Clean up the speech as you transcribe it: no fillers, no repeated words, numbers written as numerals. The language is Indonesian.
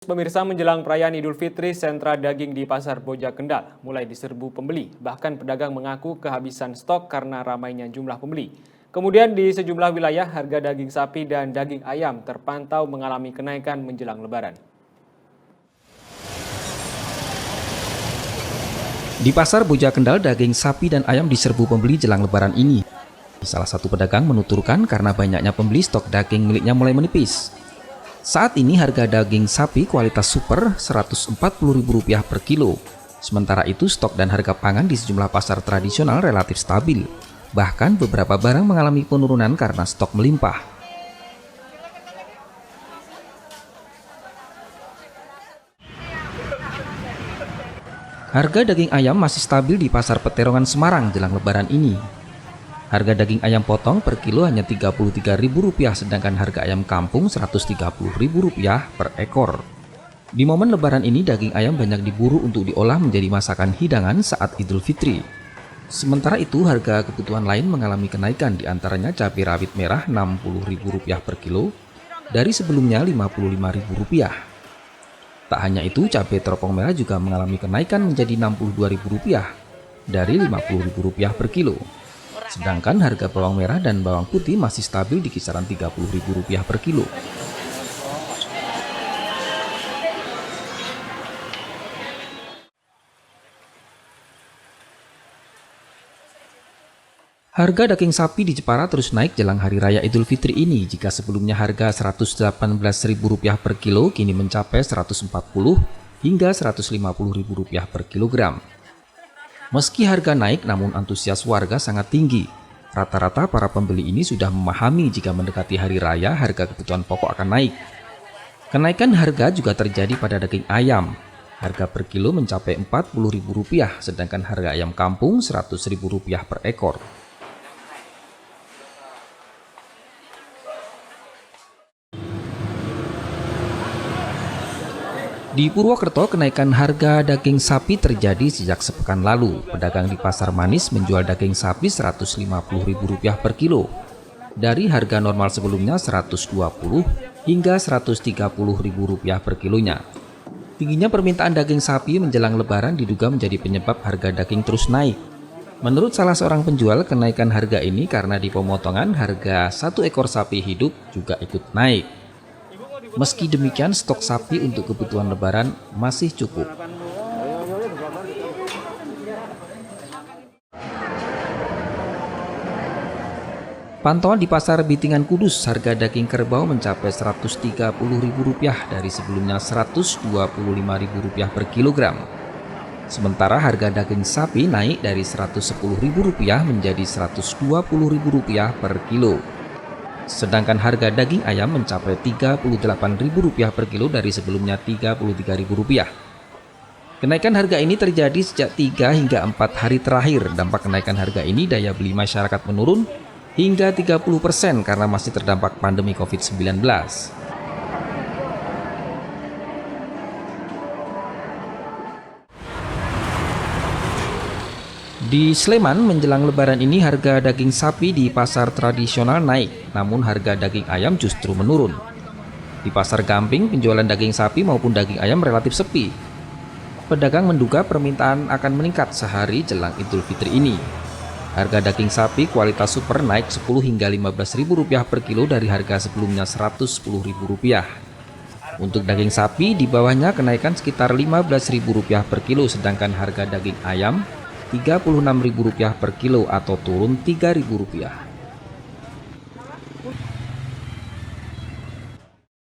Pemirsa, menjelang perayaan Idul Fitri, sentra daging di Pasar Boja Kendal mulai diserbu pembeli. Bahkan pedagang mengaku kehabisan stok karena ramainya jumlah pembeli. Kemudian di sejumlah wilayah harga daging sapi dan daging ayam terpantau mengalami kenaikan menjelang Lebaran. Di Pasar Boja Kendal, daging sapi dan ayam diserbu pembeli jelang Lebaran ini. Salah satu pedagang menuturkan karena banyaknya pembeli, stok daging miliknya mulai menipis. Saat ini harga daging sapi kualitas super Rp140.000 per kilo. Sementara itu stok dan harga pangan di sejumlah pasar tradisional relatif stabil. Bahkan beberapa barang mengalami penurunan karena stok melimpah. Harga daging ayam masih stabil di Pasar Peterongan Semarang jelang Lebaran ini. Harga daging ayam potong per kilo hanya Rp33.000, sedangkan harga ayam kampung Rp130.000 per ekor. Di momen Lebaran ini, daging ayam banyak diburu untuk diolah menjadi masakan hidangan saat Idul Fitri. Sementara itu, harga kebutuhan lain mengalami kenaikan, diantaranya cabai rawit merah Rp60.000 per kilo, dari sebelumnya Rp55.000. Tak hanya itu, cabai teropong merah juga mengalami kenaikan menjadi Rp62.000, dari Rp50.000 per kilo. Sedangkan harga bawang merah dan bawang putih masih stabil di kisaran Rp30.000 per kilo. Harga daging sapi di Jepara terus naik jelang Hari Raya Idul Fitri ini. Jika sebelumnya harga Rp118.000 per kilo, kini mencapai Rp140 hingga Rp150.000 per kilogram. Meski harga naik, namun antusias warga sangat tinggi. Rata-rata para pembeli ini sudah memahami jika mendekati hari raya, harga kebutuhan pokok akan naik. Kenaikan harga juga terjadi pada daging ayam. Harga per kilo mencapai Rp40.000, sedangkan harga ayam kampung Rp100.000 per ekor. Di Purwokerto, kenaikan harga daging sapi terjadi sejak sepekan lalu. Pedagang di Pasar Manis menjual daging sapi Rp150.000 per kilo. Dari harga normal sebelumnya Rp120 hingga Rp130.000 per kilonya. Tingginya permintaan daging sapi menjelang Lebaran diduga menjadi penyebab harga daging terus naik. Menurut salah seorang penjual, kenaikan harga ini karena di pemotongan harga satu ekor sapi hidup juga ikut naik. Meski demikian, stok sapi untuk kebutuhan Lebaran masih cukup. Pantauan di Pasar Bitingan Kudus, harga daging kerbau mencapai Rp130.000 dari sebelumnya Rp125.000 per kilogram. Sementara harga daging sapi naik dari Rp110.000 menjadi Rp120.000 per kilo. Sedangkan harga daging ayam mencapai Rp38.000 per kilo dari sebelumnya Rp33.000. Kenaikan harga ini terjadi sejak 3 hingga 4 hari terakhir. Dampak kenaikan harga ini daya beli masyarakat menurun hingga 30% karena masih terdampak pandemi COVID-19. Di Sleman, menjelang Lebaran ini harga daging sapi di pasar tradisional naik, namun harga daging ayam justru menurun. Di Pasar Gamping, penjualan daging sapi maupun daging ayam relatif sepi. Pedagang menduga permintaan akan meningkat sehari jelang Idul Fitri ini. Harga daging sapi kualitas super naik Rp10 hingga Rp15.000 per kilo dari harga sebelumnya Rp110.000. Untuk daging sapi, di bawahnya kenaikan sekitar Rp15.000 per kilo, sedangkan harga daging ayam Rp36.000 per kilo atau turun Rp3.000.